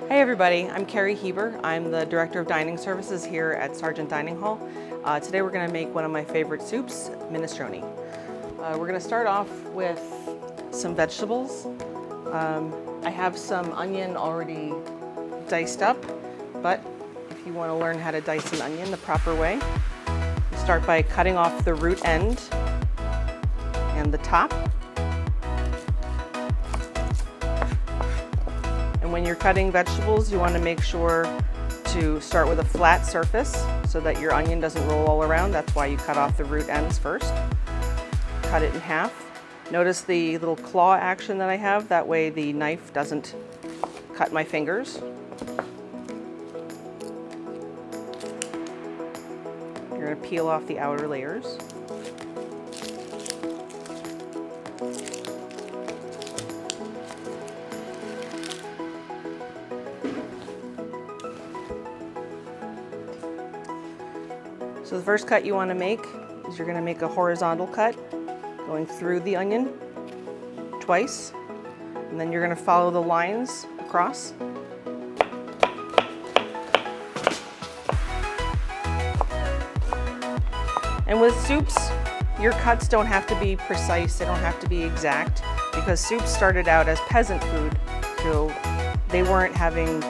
Hey everybody, I'm Kerry Hieber. I'm the Director of Dining Services here at Sargent Dining Hall. Today we're going to make one of my favorite soups, Minestrone. We're going to start off with some vegetables. I have some onion already diced up, but if you want to learn how to dice an onion the proper way, you start by cutting off the root end and the top. And when you're cutting vegetables, you want to make sure to start with a flat surface so that your onion doesn't roll all around. That's why you cut off the root ends first. Cut it in half. Notice the little claw action that I have. That way the knife doesn't cut my fingers. You're going to peel off the outer layers. So the first cut you want to make is you're going to make a horizontal cut going through the onion twice, and then you're going to follow the lines across. And with soups, your cuts don't have to be precise, they don't have to be exact, because soups started out as peasant food, so they weren't having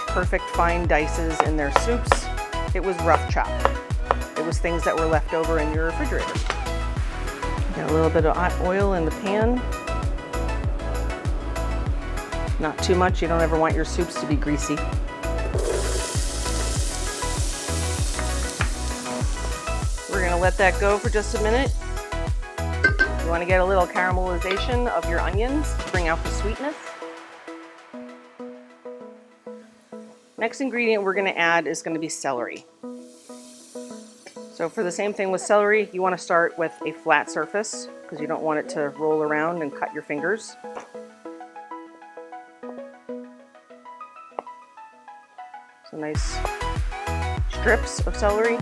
perfect fine dices in their soups. It was rough chop. It was things that were left over in your refrigerator. Got a little bit of hot oil in the pan. Not too much, you don't ever want your soups to be greasy. We're gonna let that go for just a minute. You wanna get a little caramelization of your onions to bring out the sweetness. Next ingredient we're gonna add is gonna be celery. So for the same thing with celery, you want to start with a flat surface because you don't want it to roll around and cut your fingers. So nice strips of celery.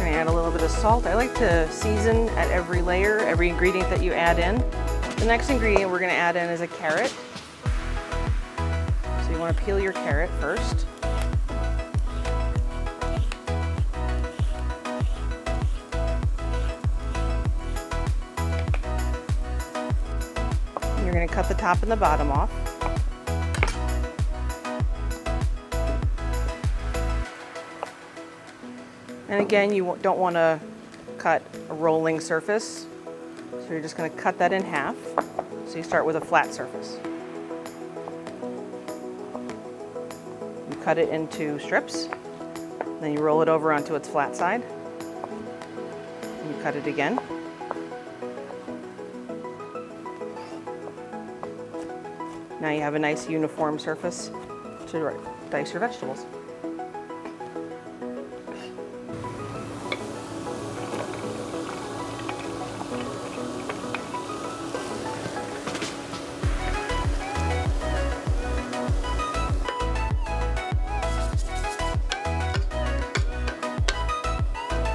Add a little bit of salt. I like to season at every layer, every ingredient that you add in. The next ingredient we're going to add in is a carrot. So you want to peel your carrot first. And you're going to cut the top and the bottom off. And again, you don't want to cut a rolling surface, so you're just going to cut that in half. So you start with a flat surface. You cut it into strips, then you roll it over onto its flat side, and you cut it again. Now you have a nice uniform surface to dice your vegetables.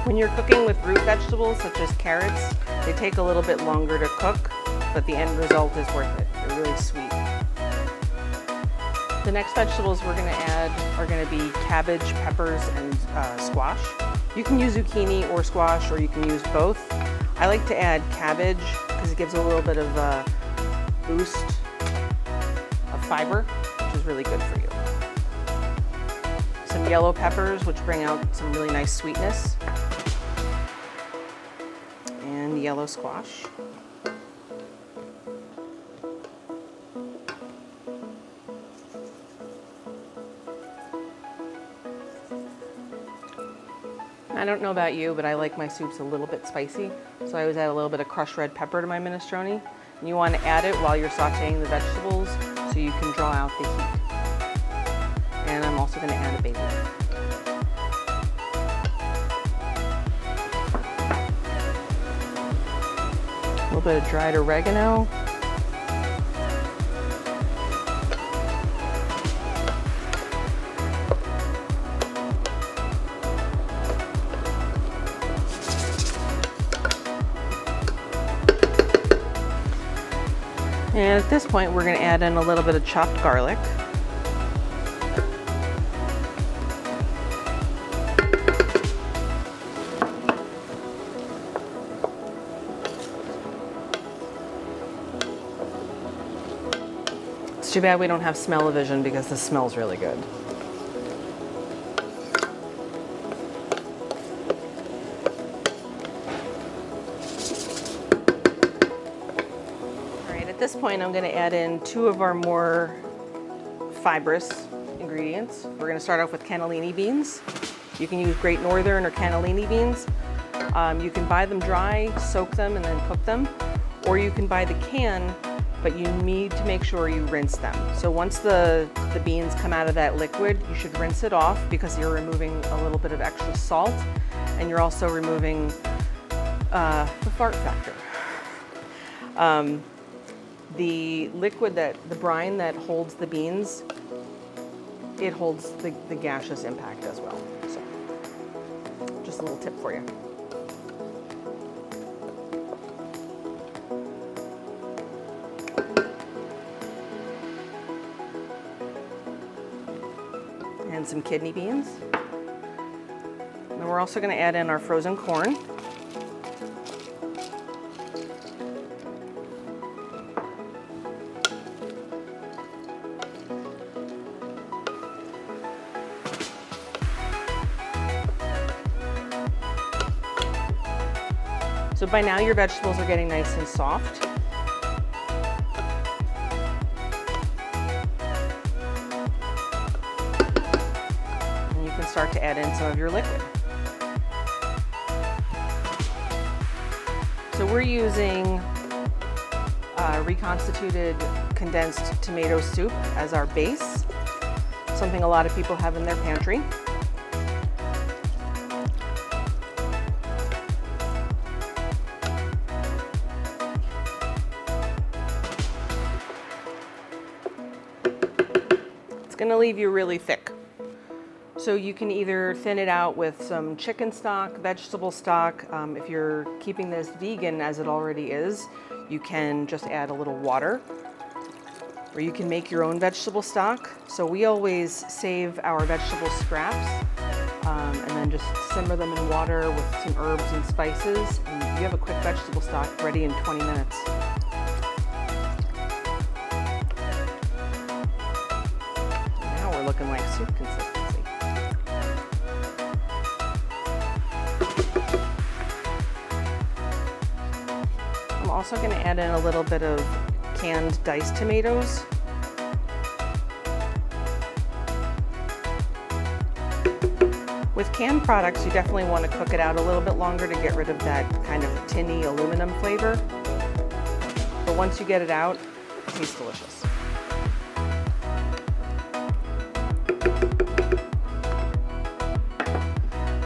When you're cooking with root vegetables such as carrots, they take a little bit longer to cook, but the end result is worth it. They're really sweet. The next vegetables we're going to add are going to be cabbage, peppers, and squash. You can use zucchini or squash, or you can use both. I like to add cabbage because it gives a little bit of a boost of fiber, which is really good for you. Some yellow peppers, which bring out some really nice sweetness. And yellow squash. I don't know about you, but I like my soups a little bit spicy, so I always add a little bit of crushed red pepper to my minestrone. And you want to add it while you're sauteing the vegetables so you can draw out the heat. And I'm also going to add a basil. A little bit of dried oregano. And at this point, we're going to add in a little bit of chopped garlic. It's too bad we don't have smell-o-vision because this smells really good. At this point, I'm going to add in 2 of our more fibrous ingredients. We're going to start off with cannellini beans. You can use Great Northern or cannellini beans. You can buy them dry, soak them, and then cook them. Or you can buy the can, but you need to make sure you rinse them. So once the beans come out of that liquid, you should rinse it off because you're removing a little bit of extra salt, and you're also removing the fart factor. The liquid, the brine that holds the beans, it holds the gaseous impact as well. So, just a little tip for you. And some kidney beans. And we're also going to add in our frozen corn. So by now your vegetables are getting nice and soft. And you can start to add in some of your liquid. So we're using reconstituted condensed tomato soup as our base, something a lot of people have in their pantry. It's going to leave you really thick. So you can either thin it out with some chicken stock, vegetable stock. If you're keeping this vegan as it already is, you can just add a little water. Or you can make your own vegetable stock. So we always save our vegetable scraps and then just simmer them in water with some herbs and spices. And you have a quick vegetable stock ready in 20 minutes. Looking like soup consistency. I'm also going to add in a little bit of canned diced tomatoes. With canned products, you definitely want to cook it out a little bit longer to get rid of that kind of tinny aluminum flavor. But once you get it out, it tastes delicious.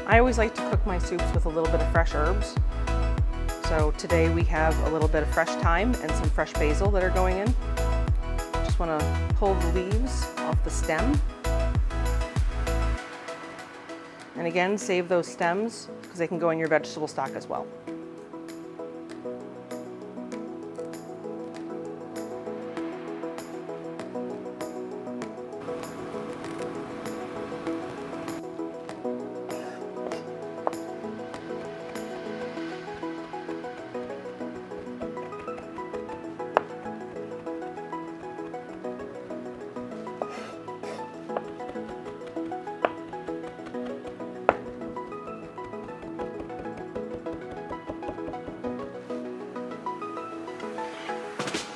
I always like to cook my soups with a little bit of fresh herbs. So today we have a little bit of fresh thyme and some fresh basil that are going in. Just want to pull the leaves off the stem. And again, save those stems because they can go in your vegetable stock as well.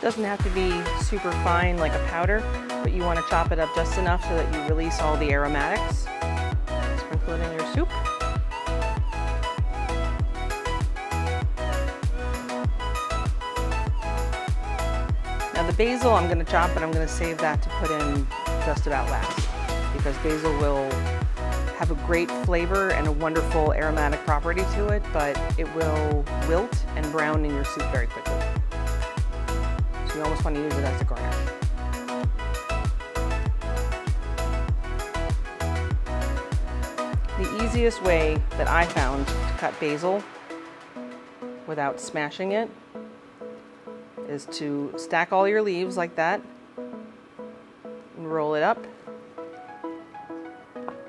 Doesn't have to be super fine like a powder, but you want to chop it up just enough so that you release all the aromatics. Sprinkle it in your soup. Now the basil I'm going to chop, but I'm going to save that to put in just about last because basil will have a great flavor and a wonderful aromatic property to it, but it will wilt and brown in your soup very quickly. So you almost want to use it as a garnish. The easiest way that I found to cut basil without smashing it is to stack all your leaves like that and roll it up.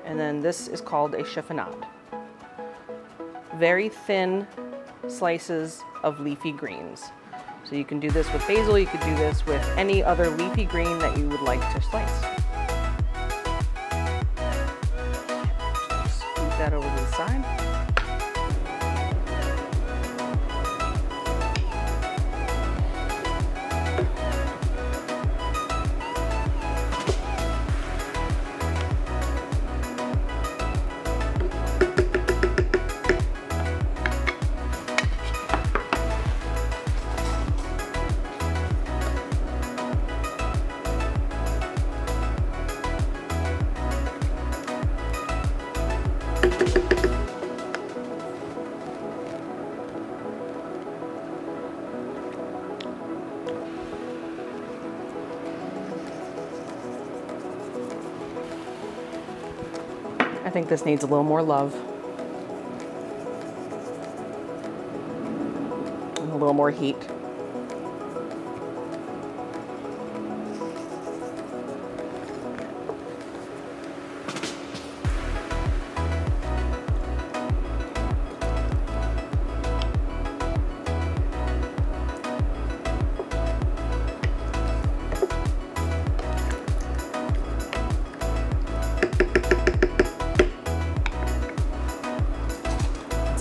And then this is called a chiffonade. Very thin slices of leafy greens. So you can do this with basil, you could do this with any other leafy green that you would like to slice. Scoot that over to the side. I think this needs a little more love and a little more heat.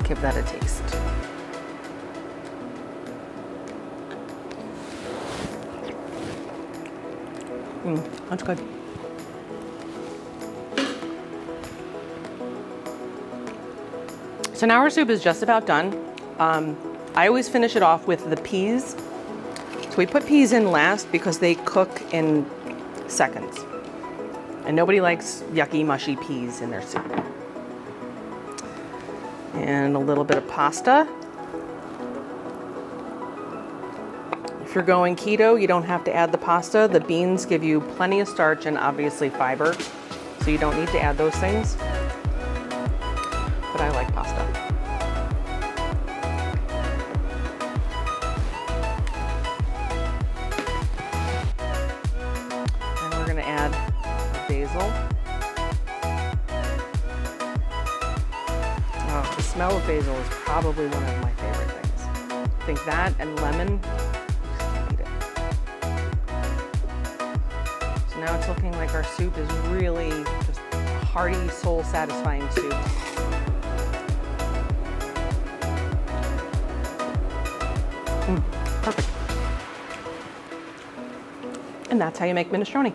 Give that a taste. That's good. So now our soup is just about done. I always finish it off with the peas. So we put peas in last because they cook in seconds. And nobody likes yucky, mushy peas in their soup. And a little bit of pasta. If you're going keto, you don't have to add the pasta. The beans give you plenty of starch and obviously fiber, so you don't need to add those things. But I like pasta. And we're gonna add basil. Oh, the smell of basil is probably one of my favorite things. I think that and lemon, just can't beat it. So now it's looking like our soup is really just a hearty, soul-satisfying soup. Perfect. And that's how you make minestrone.